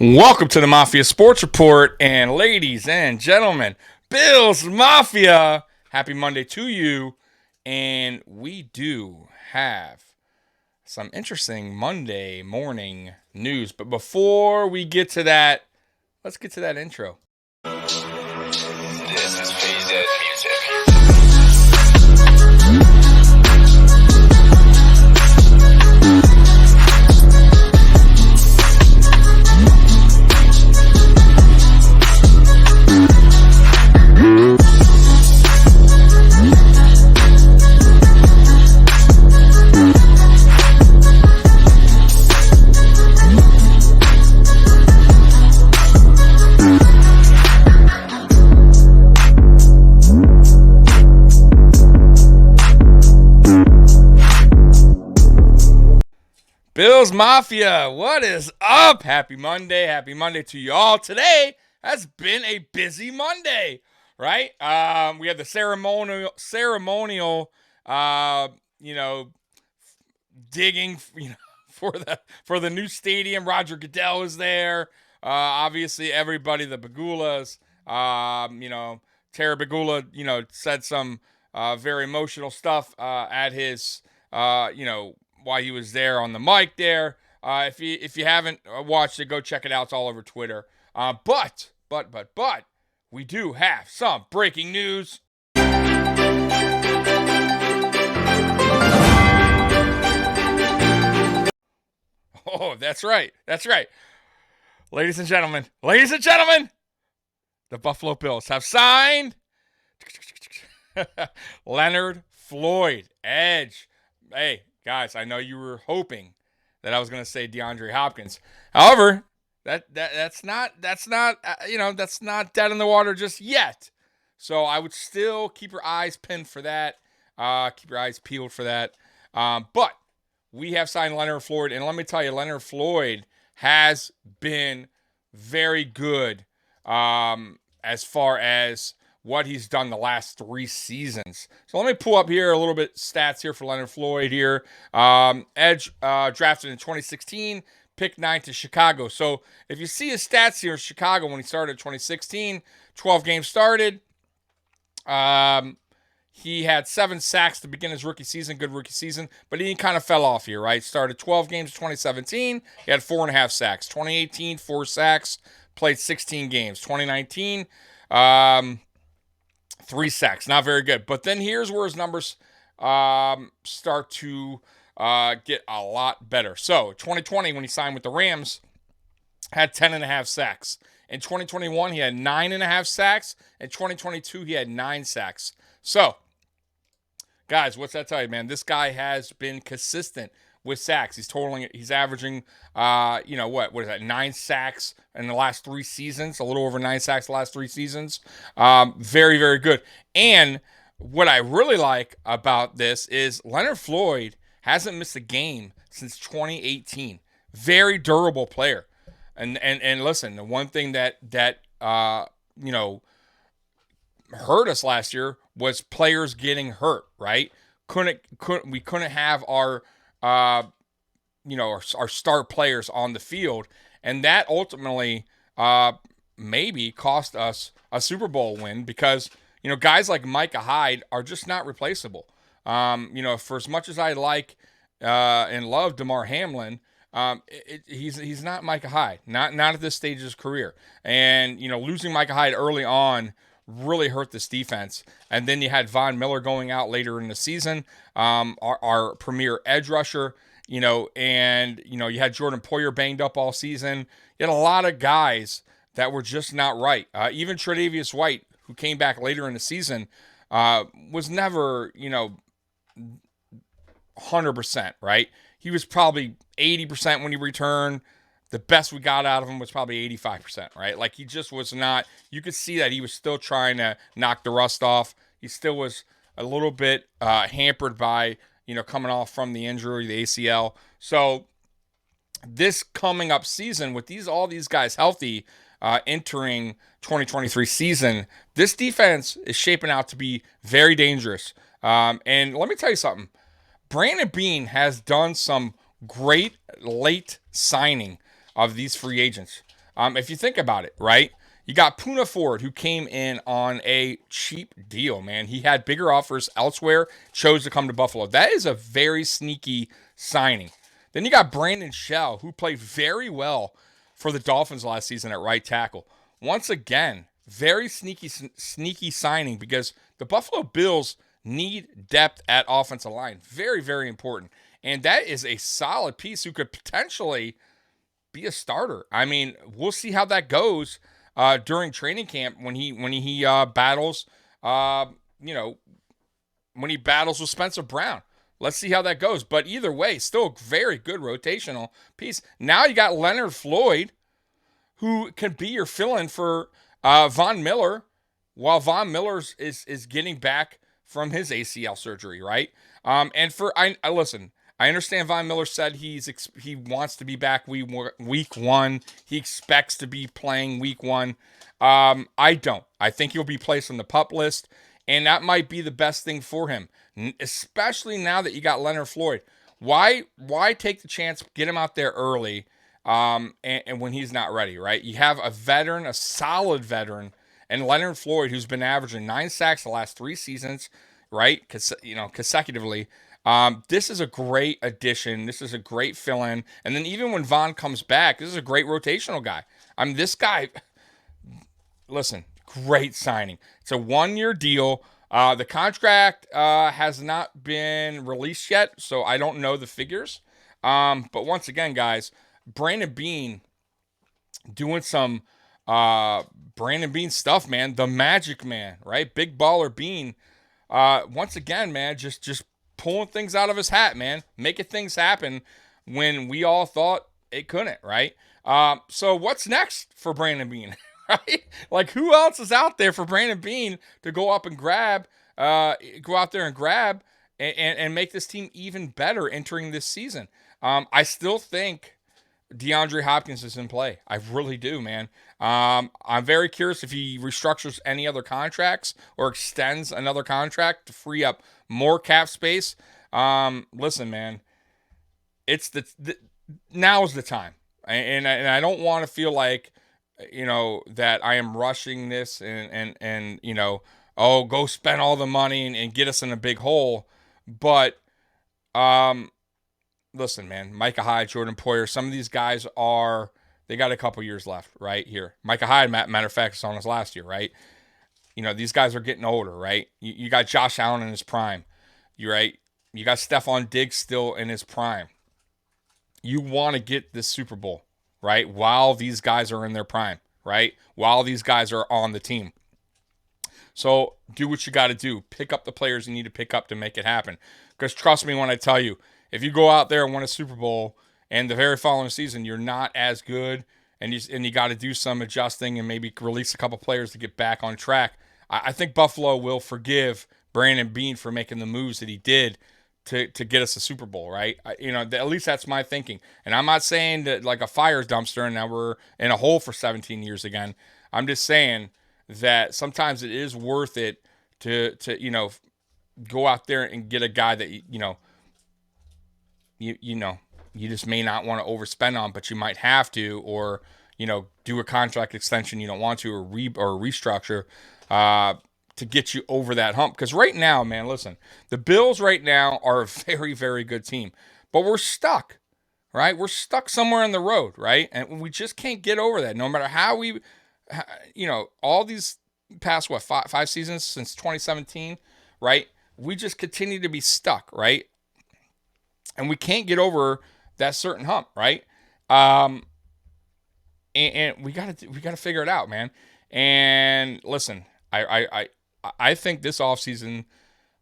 Welcome to the Mafia Sports Report, and ladies and gentlemen, Bills Mafia, happy Monday to you. And we do have some interesting Monday morning news. But before we get to that, let's get to that intro. This is PZ Music. Bills Mafia, what is up? Happy Monday to you all. Today has been a busy Monday, right? We had the ceremonial, digging, for the new stadium. Roger Goodell was there. Obviously, everybody, the Bagulas, Tara Bagula, said some very emotional stuff at his, while he was there on the mic there. If you haven't watched it, go check it out. It's all over Twitter. But we do have some breaking news. Oh, that's right. Ladies and gentlemen, the Buffalo Bills have signed Leonard Floyd, edge. Hey, guys, I know you were hoping that I was going to say DeAndre Hopkins. However, that's not dead in the water just yet. So I would still keep your eyes pinned for that. Keep your eyes peeled for that. But we have signed Leonard Floyd, and let me tell you, Leonard Floyd has been very good as far as what he's done the last 3 seasons. So let me pull up here a little bit stats here for Leonard Floyd here. Edge drafted in 2016, pick 9 to Chicago. So if you see his stats here in Chicago when he started in 2016, 12 games started. He had 7 sacks to begin his rookie season, good rookie season, but he kind of fell off here, right? Started 12 games in 2017, he had 4.5 sacks. 2018, 4 sacks, played 16 games. 2019, 3 sacks, not very good. But then here's where his numbers start to get a lot better. So 2020, when he signed with the Rams, had 10.5 sacks. In 2021, he had 9.5 sacks. In 2022, he had 9 sacks. So, guys, what's that tell you, man? This guy has been consistent with sacks. He's averaging, what is that, 9 sacks in the last 3 seasons, a little over 9 sacks the last 3 seasons. Very, very good. And what I really like about this is Leonard Floyd hasn't missed a game since 2018. Very durable player. And listen, the one thing that hurt us last year was players getting hurt, right? We couldn't have our star players on the field, and that ultimately maybe cost us a Super Bowl win because guys like Micah Hyde are just not replaceable. For as much as I like and love DeMar Hamlin, he's not Micah Hyde, not at this stage of his career, and losing Micah Hyde early on really hurt this defense. And then you had Von Miller going out later in the season, our premier edge rusher, and you had Jordan Poyer banged up all season. You had a lot of guys that were just not right. Even Tre'Davious White, who came back later in the season, was never 100%, right? He was probably 80% when he returned. The best we got out of him was probably 85%, right? Like, he just was not. You could see that he was still trying to knock the rust off. He still was a little bit hampered by, coming off from the injury, the ACL. So this coming up season with all these guys healthy, entering 2023 season, this defense is shaping out to be very dangerous. And let me tell you something. Brandon Beane has done some great late signing of these free agents. If you think about it, right? You got Puna Ford, who came in on a cheap deal, man. He had bigger offers elsewhere, chose to come to Buffalo. That is a very sneaky signing. Then you got Brandon Shell, who played very well for the Dolphins last season at right tackle. Once again, very sneaky signing because the Buffalo Bills need depth at offensive line. Very, very important. And that is a solid piece who could potentially be a starter. I mean, we'll see how that goes during training camp when he battles, you know, when he battles with Spencer Brown. Let's see how that goes. But either way, still a very good rotational piece. Now you got Leonard Floyd, who can be your fill-in for Von Miller, while Von Miller is getting back from his ACL surgery, right? And for I listen, I understand Von Miller said he wants to be back week one. He expects to be playing week one. I don't. I think he'll be placed on the PUP list, and that might be the best thing for him, especially now that you got Leonard Floyd. Why take the chance, get him out there early, and when he's not ready, right? You have a veteran, a solid veteran, and Leonard Floyd, who's been averaging 9 sacks the last 3 seasons, right? Consecutively. This is a great addition. This is a great fill-in. And then even when Von comes back, this is a great rotational guy. I mean, this guy, listen, great signing. It's a 1-year deal. The contract has not been released yet, so I don't know the figures. But once again, guys, Brandon Beane doing some Brandon Beane stuff, man. The Magic Man, right? Big baller Beane. Once again, man, just pulling things out of his hat, man. Making things happen when we all thought it couldn't, right? So what's next for Brandon Beane? Right? Like, who else is out there for Brandon Beane to go up and grab, go out there and grab and make this team even better entering this season? I still think DeAndre Hopkins is in play. I really do, man. I'm very curious if he restructures any other contracts or extends another contract to free up more cap space. Listen, man, it's now's the time, and I don't want to feel like, that I am rushing this and go spend all the money and get us in a big hole. But listen, man, Micah Hyde, Jordan Poyer, some of these guys they got a couple years left right here. Micah Hyde, matter of fact, is on his last year, right? These guys are getting older, right? You got Josh Allen in his prime, right? You got Stephon Diggs still in his prime. You want to get this Super Bowl, right? While these guys are in their prime, right? While these guys are on the team. So do what you got to do. Pick up the players you need to pick up to make it happen. Because trust me when I tell you, if you go out there and win a Super Bowl and the very following season you're not as good and you got to do some adjusting and maybe release a couple players to get back on track, I think Buffalo will forgive Brandon Beane for making the moves that he did to get us a Super Bowl, right? At least that's my thinking. And I'm not saying that like a fire dumpster and now we're in a hole for 17 years again. I'm just saying that sometimes it is worth it to go out there and get a guy that you just may not want to overspend on, but you might have to, or do a contract extension you don't want to, or restructure to get you over that hump. Because right now, man, listen, the Bills right now are a very, very good team, but we're stuck, right? We're stuck somewhere on the road, right? And we just can't get over that. No matter how we, all these past, five seasons since 2017, right? We just continue to be stuck, right? And we can't get over that certain hump, right? And we gotta figure it out, man. And listen, I think this offseason,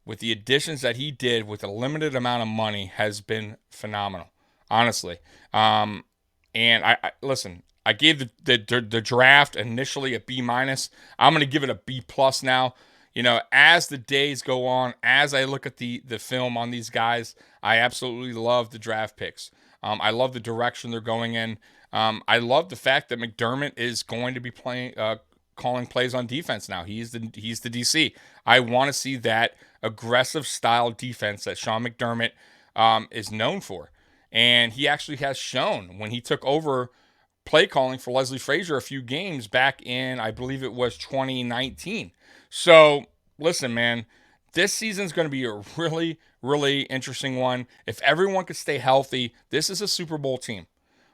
with the additions that he did with a limited amount of money, has been phenomenal, honestly. And I listen, I gave the draft initially a B-. I'm gonna give it a B+ now. As the days go on, as I look at the film on these guys, I absolutely love the draft picks. I love the direction they're going in. I love the fact that McDermott is going to be calling plays on defense now. He's the DC. I want to see that aggressive style defense that Sean McDermott is known for. And he actually has shown when he took over play calling for Leslie Frazier a few games back in, I believe it was 2019. So listen, man, this season's going to be a really, really interesting one. If everyone could stay healthy, this is a Super Bowl team.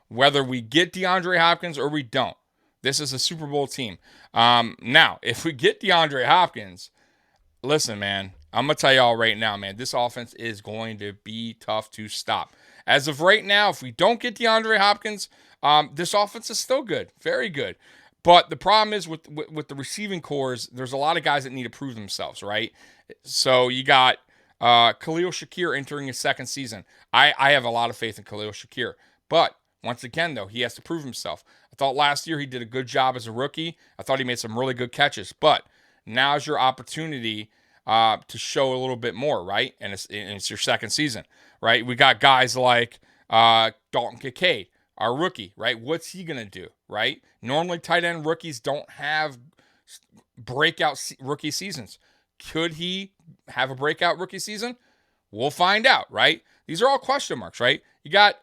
Whether we get DeAndre Hopkins or we don't, this is a Super Bowl team. Now, if we get DeAndre Hopkins, listen, man, I'm going to tell y'all right now, man, this offense is going to be tough to stop. As of right now, if we don't get DeAndre Hopkins, this offense is still good, very good. But the problem is with the receiving cores, there's a lot of guys that need to prove themselves, right? So you got Khalil Shakir entering his second season. I have a lot of faith in Khalil Shakir. But once again, though, he has to prove himself. I thought last year he did a good job as a rookie. I thought he made some really good catches. But now's your opportunity to show a little bit more, right? And it's your second season, right? We got guys like Dalton Kincaid, our rookie, right? What's he going to do, right? Normally, tight end rookies don't have breakout rookie seasons. Could he have a breakout rookie season? We'll find out, right? These are all question marks, right? You got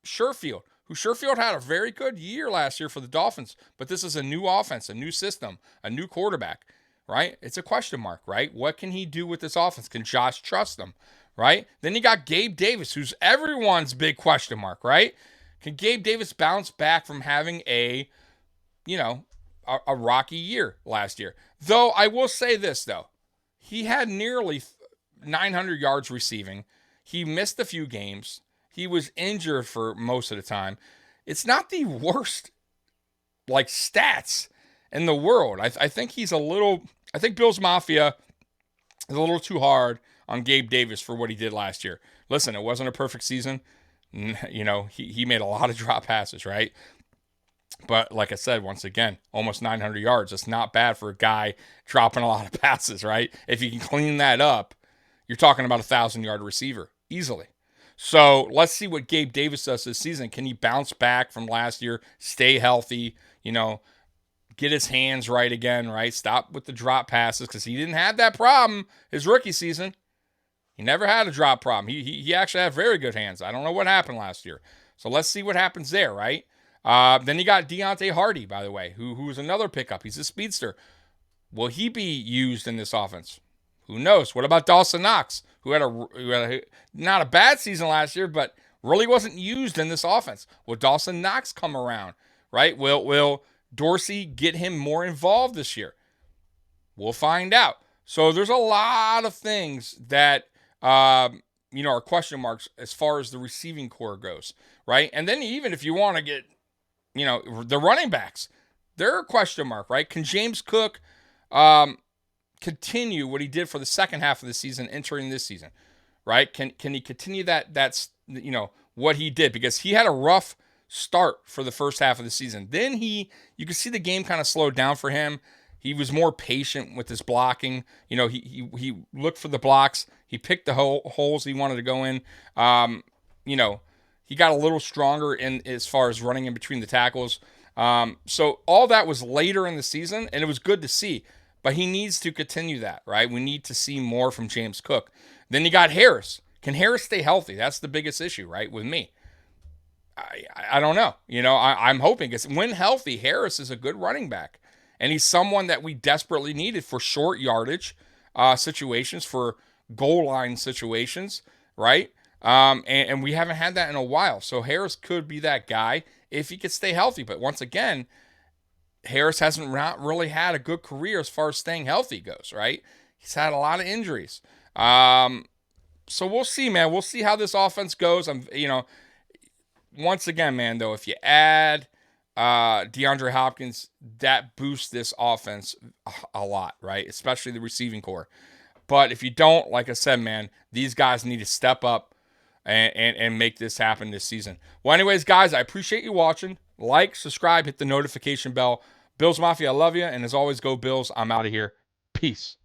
Sherfield, who Sherfield had a very good year last year for the Dolphins, but this is a new offense, a new system, a new quarterback, right? It's a question mark, right? What can he do with this offense? Can Josh trust him, right? Then you got Gabe Davis, who's everyone's big question mark, right? Can Gabe Davis bounce back from having a rocky year last year? Though I will say this, though. He had nearly 900 yards receiving. He missed a few games. He was injured for most of the time. It's not the worst, stats in the world. I think he's I think Bill's Mafia is a little too hard on Gabe Davis for what he did last year. Listen, it wasn't a perfect season. He made a lot of drop passes, right? But like I said, once again, almost 900 yards. That's not bad for a guy dropping a lot of passes, right? If you can clean that up, you're talking about a 1,000-yard receiver easily. So let's see what Gabe Davis does this season. Can he bounce back from last year, stay healthy, get his hands right again, right? Stop with the drop passes because he didn't have that problem his rookie season. He never had a drop problem. He actually had very good hands. I don't know what happened last year. So let's see what happens there, right? Then you got Deontay Hardy, by the way, who's another pickup. He's a speedster. Will he be used in this offense? Who knows? What about Dawson Knox, who had not a bad season last year, but really wasn't used in this offense? Will Dawson Knox come around, right? Will Dorsey get him more involved this year? We'll find out. So there's a lot of things that are question marks as far as the receiving core goes, right? And then even if you want to get the running backs, they're a question mark, right? Can James Cook continue what he did for the second half of the season entering this season, right? Can he continue that's what he did? Because he had a rough start for the first half of the season. Then you could see the game kind of slowed down for him. He was more patient with his blocking. He looked for the blocks. He picked the holes he wanted to go in. He got a little stronger in as far as running in between the tackles. So all that was later in the season, and it was good to see. But he needs to continue that, right? We need to see more from James Cook. Then you got Harris. Can Harris stay healthy? That's the biggest issue, right, with me. I don't know. I'm hoping, because when healthy, Harris is a good running back. And he's someone that we desperately needed for short yardage situations, for goal line situations, right? And we haven't had that in a while. So Harris could be that guy if he could stay healthy. But once again, Harris hasn't really had a good career as far as staying healthy goes, right? He's had a lot of injuries. So we'll see, man. We'll see how this offense goes. Once again, man, though, if you add DeAndre Hopkins, that boosts this offense a lot, right? Especially the receiving core. But if you don't, like I said, man, these guys need to step up and make this happen this season. Well, anyways, guys, I appreciate you watching. Like, subscribe, hit the notification bell. Bills Mafia, I love you. And as always, go Bills. I'm out of here. Peace.